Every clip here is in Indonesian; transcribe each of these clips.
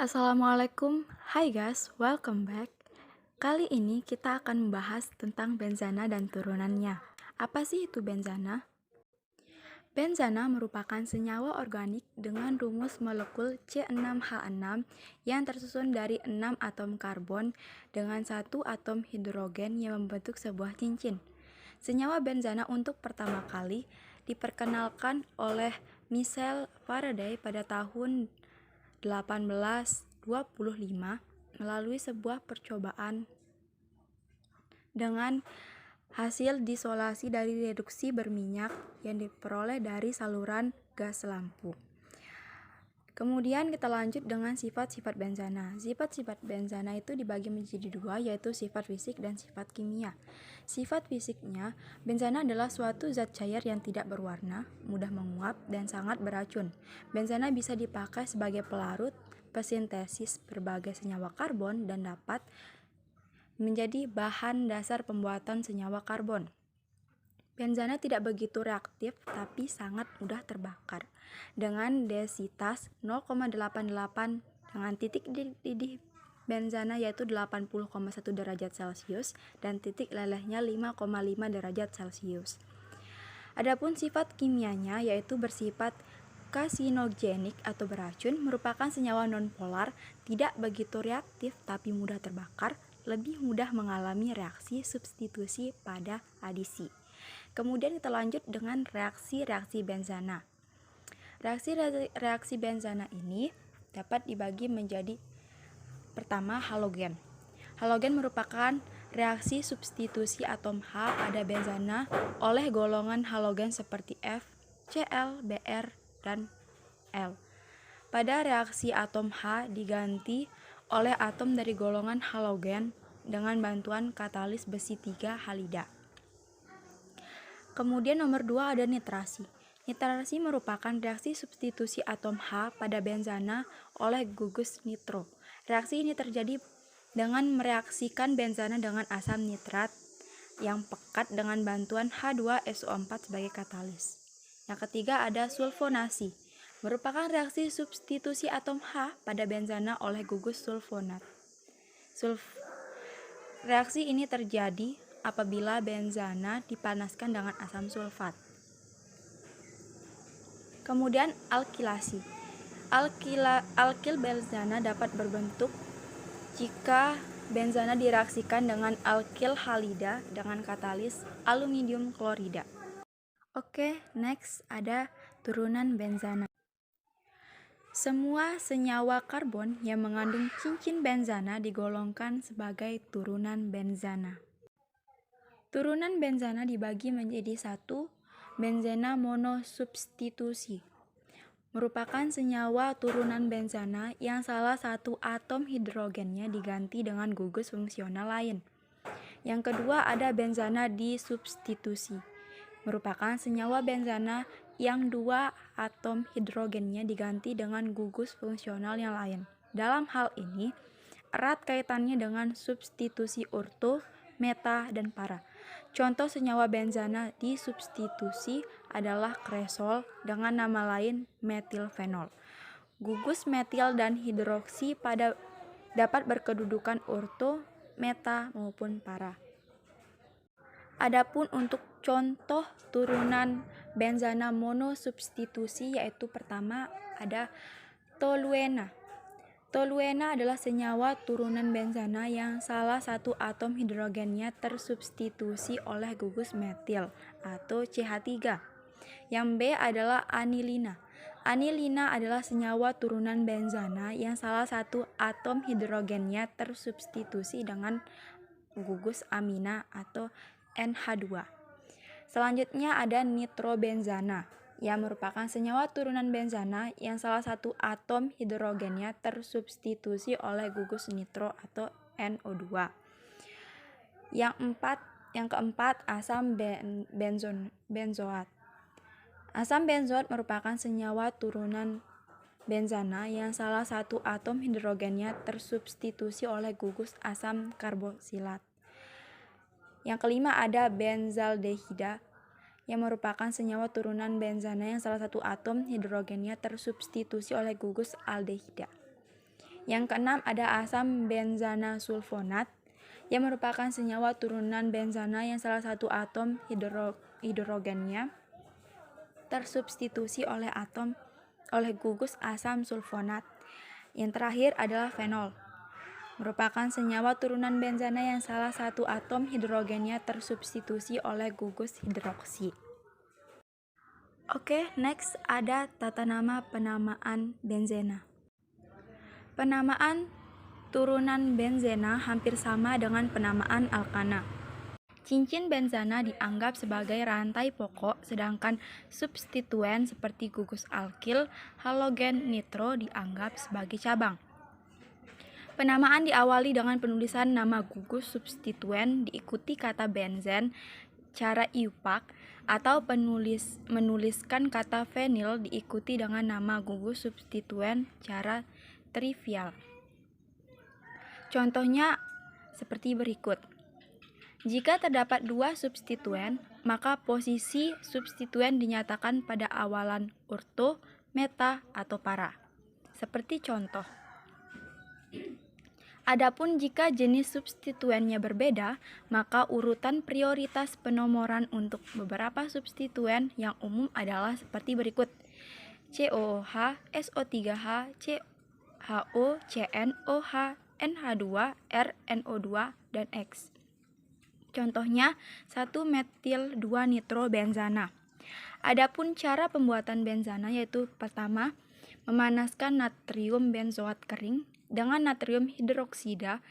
Assalamualaikum, hai guys, welcome back. Kali ini kita akan membahas tentang benzana dan turunannya. Apa sih itu benzana? Benzana merupakan senyawa organik dengan rumus molekul C6H6 yang tersusun dari 6 atom karbon dengan 1 atom hidrogen yang membentuk sebuah cincin. Senyawa benzana untuk pertama kali diperkenalkan oleh Michel Faraday pada tahun 1825 melalui sebuah percobaan dengan hasil disolasi dari reduksi berminyak yang diperoleh dari saluran gas lampu. Kemudian kita lanjut dengan sifat-sifat benzana. Sifat-sifat benzana itu dibagi menjadi dua, yaitu sifat fisik dan sifat kimia. Sifat fisiknya, benzana adalah suatu zat cair yang tidak berwarna, mudah menguap, dan sangat beracun. Benzana bisa dipakai sebagai pelarut, pesintesis berbagai senyawa karbon, dan dapat menjadi bahan dasar pembuatan senyawa karbon. Benzana tidak begitu reaktif tapi sangat mudah terbakar dengan densitas 0,88 dengan titik didih benzana yaitu 80,1 derajat Celcius dan titik lelehnya 5,5 derajat Celcius. Adapun sifat kimianya yaitu bersifat karsinogenik atau beracun, merupakan senyawa nonpolar, tidak begitu reaktif tapi mudah terbakar, lebih mudah mengalami reaksi substitusi pada adisi. Kemudian kita lanjut dengan reaksi-reaksi benzana. Reaksi benzana ini dapat dibagi menjadi pertama halogen. Halogen merupakan reaksi substitusi atom H pada benzana oleh golongan halogen seperti F, Cl, Br, dan L. Pada reaksi atom H diganti oleh atom dari golongan halogen dengan bantuan katalis besi 3 halida. Kemudian nomor 2 ada nitrasi. Nitrasi merupakan reaksi substitusi atom H pada benzana oleh gugus nitro. Reaksi ini terjadi dengan mereaksikan benzana dengan asam nitrat yang pekat dengan bantuan H2SO4 sebagai katalis. Yang ketiga ada sulfonasi. Merupakan reaksi substitusi atom H pada benzana oleh gugus sulfonat. Reaksi ini terjadi apabila benzana dipanaskan dengan asam sulfat. Kemudian alkilasi. Alkil benzana dapat berbentuk jika benzana direaksikan dengan alkil halida dengan katalis aluminium klorida. Oke, next ada turunan benzana. Semua senyawa karbon yang mengandung cincin benzana digolongkan sebagai turunan benzana. Turunan benzana dibagi menjadi satu, benzena monosubstitusi. Merupakan senyawa turunan benzana yang salah satu atom hidrogennya diganti dengan gugus fungsional lain. Yang kedua ada benzana disubstitusi. Merupakan senyawa benzana yang dua atom hidrogennya diganti dengan gugus fungsional yang lain. Dalam hal ini, erat kaitannya dengan substitusi orto, meta, dan para. Contoh senyawa benzana disubstitusi adalah kresol dengan nama lain metilfenol. Gugus metil dan hidroksi pada dapat berkedudukan orto, meta, maupun para. Adapun untuk contoh turunan benzana monosubstitusi yaitu pertama ada toluena. Toluena adalah senyawa turunan benzana yang salah satu atom hidrogennya tersubstitusi oleh gugus metil atau CH3. Yang B adalah anilina. Anilina adalah senyawa turunan benzana yang salah satu atom hidrogennya tersubstitusi dengan gugus amina atau NH2. Selanjutnya ada nitrobenzana yang merupakan senyawa turunan benzana yang salah satu atom hidrogennya tersubstitusi oleh gugus nitro atau NO2. Yang keempat asam benzoat. Asam benzoat merupakan senyawa turunan benzana yang salah satu atom hidrogennya tersubstitusi oleh gugus asam karboksilat. Yang kelima ada benzaldehida yang merupakan senyawa turunan benzana yang salah satu atom hidrogennya tersubstitusi oleh gugus aldehida. Yang keenam ada asam benzana sulfonat yang merupakan senyawa turunan benzana yang salah satu atom hidrogennya tersubstitusi oleh gugus asam sulfonat. Yang terakhir adalah fenol, merupakan senyawa turunan benzana yang salah satu atom hidrogennya tersubstitusi oleh gugus hidroksi. Oke, next ada tata nama penamaan benzena. Penamaan turunan benzena hampir sama dengan penamaan alkana. Cincin benzana dianggap sebagai rantai pokok, sedangkan substituen seperti gugus alkil, halogen, nitro dianggap sebagai cabang. Penamaan diawali dengan penulisan nama gugus substituen diikuti kata benzen, cara iupac, atau menuliskan kata fenil diikuti dengan nama gugus substituen cara trivial. Contohnya seperti berikut. Jika terdapat dua substituen, maka posisi substituen dinyatakan pada awalan orto, meta, atau para. Seperti contoh. Adapun jika jenis substituennya berbeda, maka urutan prioritas penomoran untuk beberapa substituen yang umum adalah seperti berikut. COOH, SO3H, CHO, CNOH, NH2, RNO2, dan X. Contohnya 1-metil 2-nitrobenzana. Adapun cara pembuatan benzana yaitu pertama, memanaskan natrium benzoat kering dengan natrium hidroksida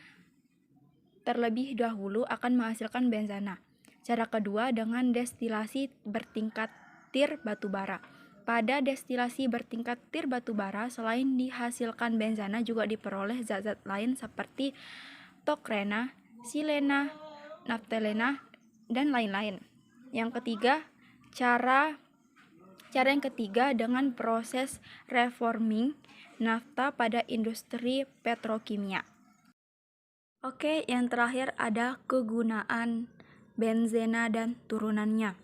terlebih dahulu akan menghasilkan benzana. Cara kedua dengan destilasi bertingkat tir batubara. Pada destilasi bertingkat tir batubara, selain dihasilkan benzana juga diperoleh zat-zat lain seperti tokrena, silena, naftalena, dan lain-lain. Yang ketiga, cara yang ketiga dengan proses reforming nafta pada industri petrokimia. Oke, yang terakhir ada kegunaan benzena dan turunannya.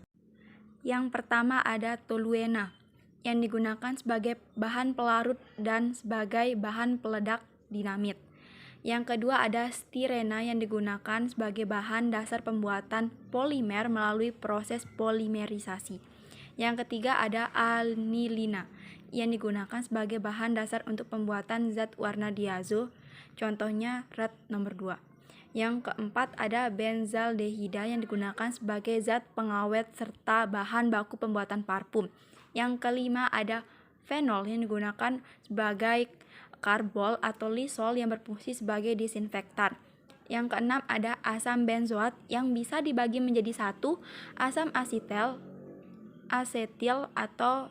Yang pertama ada toluena yang digunakan sebagai bahan pelarut dan sebagai bahan peledak dinamit. Yang kedua ada stirena yang digunakan sebagai bahan dasar pembuatan polimer melalui proses polimerisasi. Yang ketiga ada anilina yang digunakan sebagai bahan dasar untuk pembuatan zat warna diazo, contohnya red nomor 2. Yang keempat ada benzaldehida yang digunakan sebagai zat pengawet serta bahan baku pembuatan parfum. Yang kelima ada fenol yang digunakan sebagai karbol atau lisol yang berfungsi sebagai disinfektan. Yang keenam ada asam benzoat yang bisa dibagi menjadi satu, asam asetil atau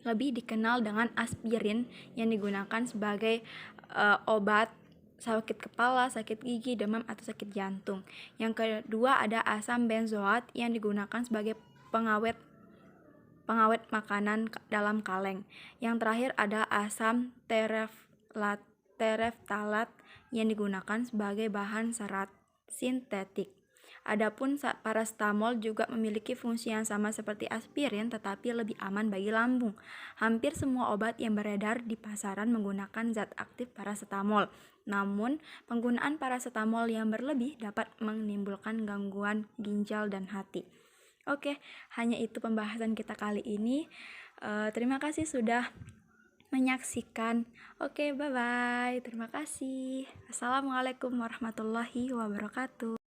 lebih dikenal dengan aspirin yang digunakan sebagai obat sakit kepala, sakit gigi, demam, atau sakit jantung. Yang kedua ada asam benzoat yang digunakan sebagai pengawet makanan dalam kaleng. Yang terakhir ada asam tereftalat yang digunakan sebagai bahan serat sintetik. Adapun paracetamol juga memiliki fungsi yang sama seperti aspirin tetapi lebih aman bagi lambung. Hampir semua obat yang beredar di pasaran menggunakan zat aktif paracetamol. Namun, penggunaan paracetamol yang berlebih dapat menimbulkan gangguan ginjal dan hati. Oke, hanya itu pembahasan kita kali ini. Terima kasih sudah menyaksikan. Oke, bye-bye. Terima kasih. Assalamualaikum warahmatullahi wabarakatuh.